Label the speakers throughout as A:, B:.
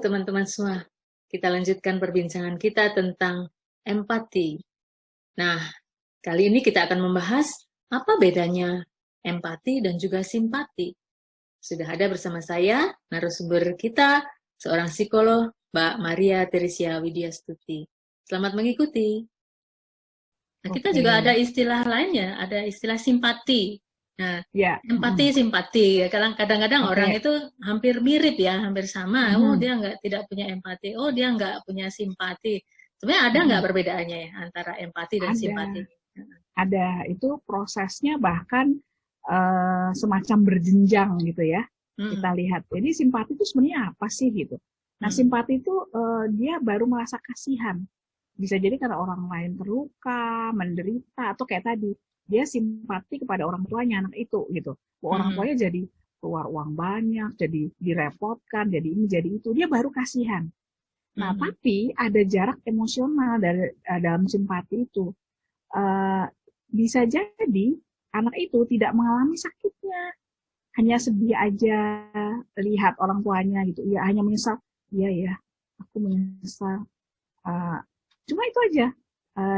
A: teman-teman semua. Kita lanjutkan perbincangan kita tentang empati. Nah, kali ini kita akan membahas apa bedanya empati dan juga simpati. Sudah ada bersama saya narasumber kita, seorang psikolog, Mbak Maria Teresia Widyastuti. Selamat mengikuti. Nah, kita juga ada istilah lainnya, ada istilah simpati. Nah, empati, simpati. Kadang-kadang orang itu hampir mirip ya, hampir sama. Oh, dia tidak punya empati. Oh, dia nggak punya simpati. Sebenarnya ada nggak perbedaannya ya antara empati dan simpati?
B: Ada. Itu prosesnya bahkan semacam berjenjang gitu ya. Kita lihat. Jadi simpati itu sebenarnya apa sih gitu. Nah, simpati itu dia baru merasa kasihan. Bisa jadi karena orang lain terluka, menderita, atau kayak tadi, dia simpati kepada orang tuanya anak itu gitu. Orang tuanya jadi keluar uang banyak, jadi direpotkan, jadi ini, jadi itu. Dia baru kasihan. Nah, tapi ada jarak emosional dalam simpati itu. Bisa jadi anak itu tidak mengalami sakitnya. Hanya sedih aja lihat orang tuanya gitu. Ya, hanya menyesal. Iya ya, aku menyesal. Cuma itu aja.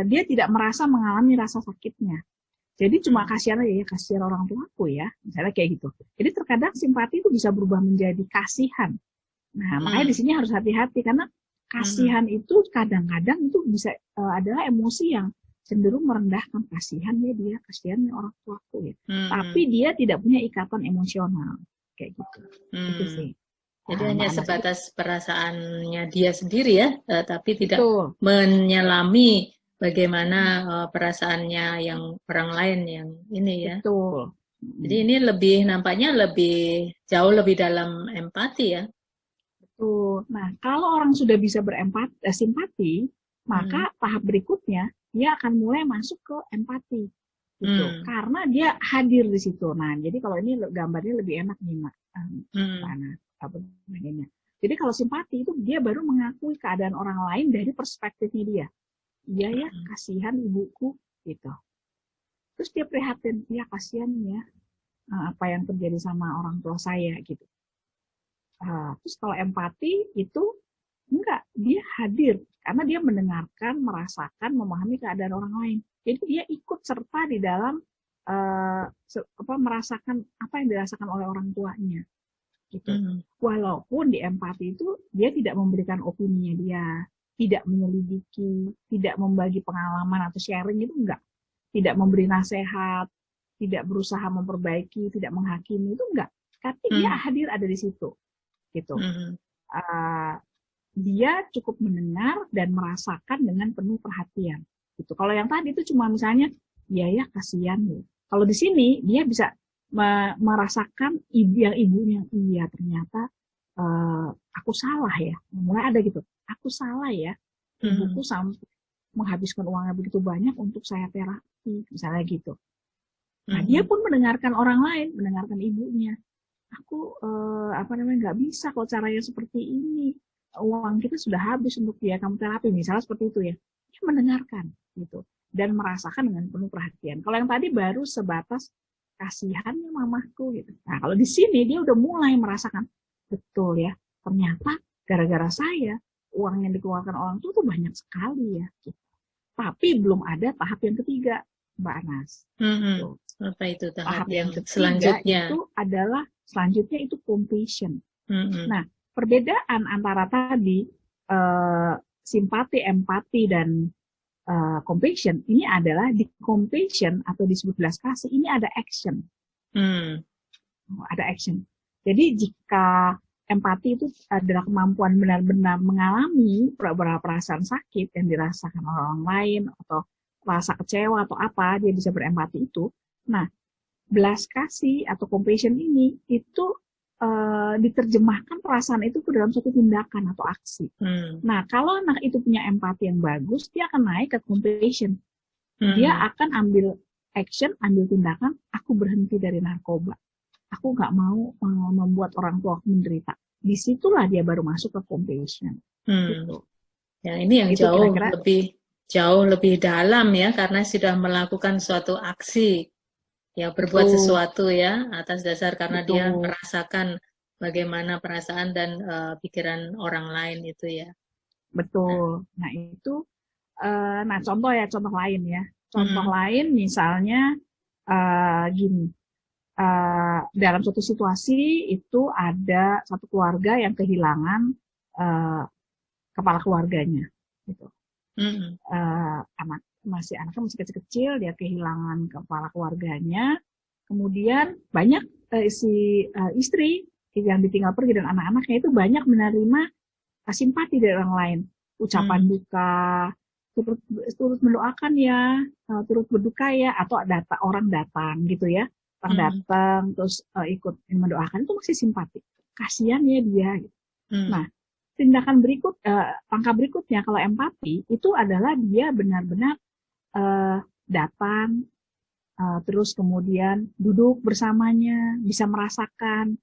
B: Dia tidak merasa mengalami rasa sakitnya. Jadi cuma kasihan aja, ya kasihan orang tuaku ya. Misalnya kayak gitu. Jadi terkadang simpati itu bisa berubah menjadi kasihan. Nah, makanya di sini harus hati-hati. Karena kasihan itu kadang-kadang itu bisa adalah emosi yang cenderung merendahkan. Kasihan ya dia, kasihan ya orang tuaku ya. Tapi dia tidak punya ikatan emosional. Kayak gitu. Itu sih.
A: Jadi hanya sebatas perasaannya dia sendiri ya, tapi tidak menyelami bagaimana perasaannya yang orang lain yang ini ya.
B: Betul.
A: Jadi ini nampaknya jauh lebih dalam empati ya.
B: Betul. Nah, kalau orang sudah bisa simpati, maka tahap berikutnya dia akan mulai masuk ke empati. Gitu. Karena dia hadir di situ. Nah, jadi kalau ini gambarnya lebih enak nih, Mak. Jadi kalau simpati itu dia baru mengakui keadaan orang lain dari perspektifnya dia. Iya ya, kasihan ibuku gitu. Terus dia prihatin, ya kasihan ya apa yang terjadi sama orang tua saya gitu. Terus kalau empati itu enggak, dia hadir karena dia mendengarkan, merasakan, memahami keadaan orang lain. Jadi dia ikut serta di dalam merasakan apa yang dirasakan oleh orang tuanya. Gitu. Walaupun di empati itu dia tidak memberikan opininya dia, tidak menyelidiki, tidak membagi pengalaman atau sharing itu enggak, tidak memberi nasihat, tidak berusaha memperbaiki, tidak menghakimi itu enggak. Tapi dia hadir ada di situ, gitu. Dia cukup mendengar dan merasakan dengan penuh perhatian. Gitu. Kalau yang tadi itu cuma misalnya, ya kasihan. Kalau di sini dia bisa merasakan ibunya, iya ternyata aku salah ya, mulai ada gitu, aku salah ya, ibuku sampai menghabiskan uangnya begitu banyak untuk saya terapi, misalnya gitu. Nah dia pun mendengarkan orang lain, mendengarkan ibunya, aku nggak bisa kalau caranya seperti ini, uang kita sudah habis untuk dia kamu terapi, misalnya seperti itu ya. Dia mendengarkan gitu dan merasakan dengan penuh perhatian. Kalau yang tadi baru sebatas kasihannya mamaku gitu. Nah, kalau di sini dia udah mulai merasakan betul ya. Ternyata gara-gara saya uang yang dikeluarkan orang tua tuh banyak sekali ya. Gitu. Tapi belum ada tahap yang ketiga, Mbak Anas. Gitu.
A: Apa itu tahap
B: yang
A: ketiga selanjutnya?
B: Selanjutnya itu compassion. Nah, perbedaan antara tadi simpati, empati dan compassion ini adalah di compassion atau disebut belas kasih ini ada action. Ada action. Jadi jika empati itu adalah kemampuan benar-benar mengalami perasaan sakit yang dirasakan orang lain atau rasa kecewa atau apa, dia bisa berempati itu. Nah, belas kasih atau compassion ini itu diterjemahkan perasaan itu ke dalam suatu tindakan atau aksi. Nah, kalau anak itu punya empati yang bagus, dia akan naik ke compassion. Dia akan ambil action, ambil tindakan, aku berhenti dari narkoba. Aku nggak mau membuat orang tua aku menderita. Disitulah dia baru masuk ke compassion. Gitu.
A: Ya, ini yang itu jauh lebih dalam ya, karena sudah melakukan suatu aksi. Ya berbuat sesuatu ya atas dasar karena dia merasakan bagaimana perasaan dan pikiran orang lain itu ya.
B: Betul. Nah itu, nah contoh lain ya. Contoh lain misalnya gini, dalam suatu situasi itu ada satu keluarga yang kehilangan kepala keluarganya, gitu. Anaknya masih kecil-kecil, dia kehilangan kepala keluarganya. Kemudian banyak istri yang ditinggal pergi dan anak-anaknya itu banyak menerima simpati dari orang lain, ucapan duka, turut mendoakan ya, turut berduka ya, atau orang datang gitu ya, orang datang terus ikut mendoakan, itu masih simpati, kasihan ya dia. Gitu. Nah, tindakan langkah berikutnya kalau empati itu adalah dia benar-benar datang, terus kemudian duduk bersamanya, bisa merasakan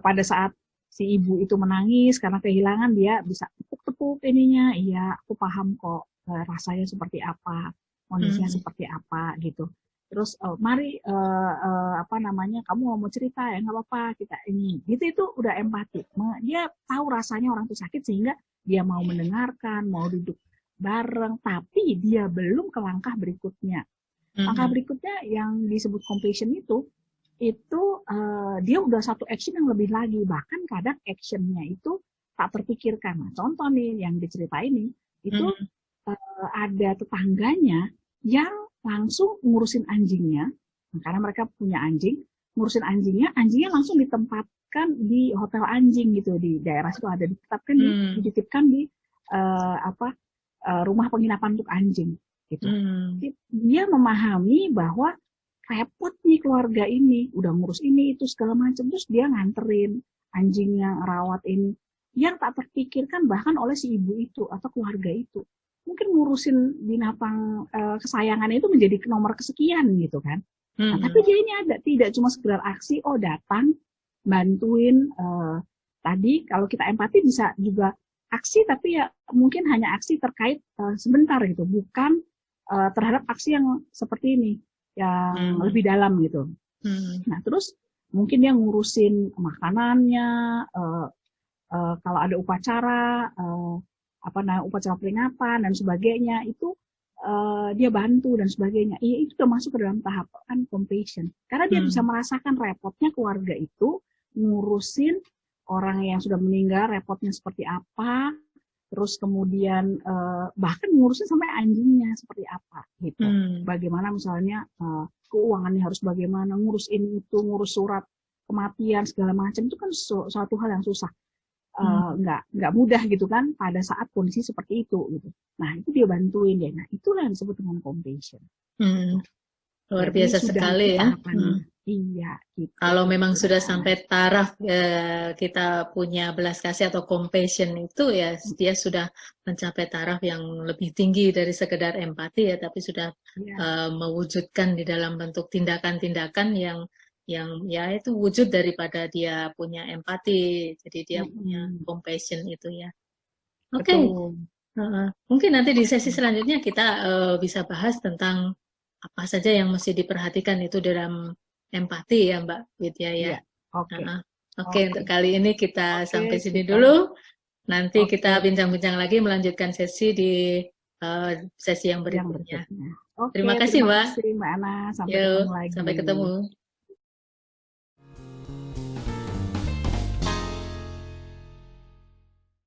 B: pada saat si ibu itu menangis karena kehilangan, dia bisa tepuk-tepuk ininya, iya aku paham kok rasanya seperti apa, kondisinya seperti apa gitu. Terus mari kamu mau cerita ya, nggak apa-apa kita ini, gitu. Itu udah empati. Dia tahu rasanya orang itu sakit sehingga dia mau mendengarkan, mau duduk bareng, tapi dia belum ke langkah berikutnya. Langkah berikutnya yang disebut compassion itu dia udah satu action yang lebih lagi, bahkan kadang actionnya itu tak terpikirkan. Nah, contoh nih yang diceritain ini, itu ada tetangganya yang langsung ngurusin anjingnya, karena mereka punya anjing, ngurusin anjingnya langsung ditempatkan di hotel anjing gitu, di daerah situ ada dititipkan di rumah penginapan untuk anjing gitu. Dia memahami bahwa repot nih keluarga ini, udah ngurus ini itu segala macam, terus dia nganterin anjing yang rawat ini, yang tak terpikirkan bahkan oleh si ibu itu atau keluarga itu. Mungkin ngurusin binatang kesayangan itu menjadi nomor kesekian gitu kan. Nah, tapi dia ini ada, tidak cuma sekedar aksi, datang, bantuin. Tadi kalau kita empati bisa juga aksi, tapi ya mungkin hanya aksi terkait sebentar gitu, bukan terhadap aksi yang seperti ini, yang lebih dalam gitu. Nah, terus mungkin dia ngurusin makanannya, kalau ada upacara, upacara peringatan dan sebagainya, itu dia bantu dan sebagainya. Itu udah masuk ke dalam tahapan compassion. Karena dia bisa merasakan repotnya keluarga itu, ngurusin orang yang sudah meninggal, repotnya seperti apa, terus kemudian bahkan ngurusin sampai anjingnya seperti apa gitu. Bagaimana misalnya keuangannya harus bagaimana, ngurus ini itu, ngurus surat kematian segala macam, itu kan suatu hal yang susah. Nggak mudah gitu kan pada saat kondisi seperti itu gitu. Nah, itu dia bantuin ya. Nah, itulah yang disebut dengan compassion.
A: Luar biasa sekali ya.
B: Iya, gitu.
A: Kalau memang sudah sampai taraf kita punya belas kasih atau compassion itu ya, dia sudah mencapai taraf yang lebih tinggi dari sekedar empati ya, tapi sudah mewujudkan di dalam bentuk tindakan-tindakan yang ya itu wujud daripada dia punya empati, jadi dia punya compassion itu ya. Oke. Mungkin nanti di sesi selanjutnya kita bisa bahas tentang apa saja yang mesti diperhatikan itu dalam empati ya Mbak Widya ya. Oke, untuk kali ini kita sampai sini dulu. Nanti kita bincang-bincang lagi, melanjutkan sesi di sesi yang berikutnya. Terima kasih Mbak.
B: Terima kasih Mbak Ana. Sampai ketemu lagi.
A: Sampai ketemu.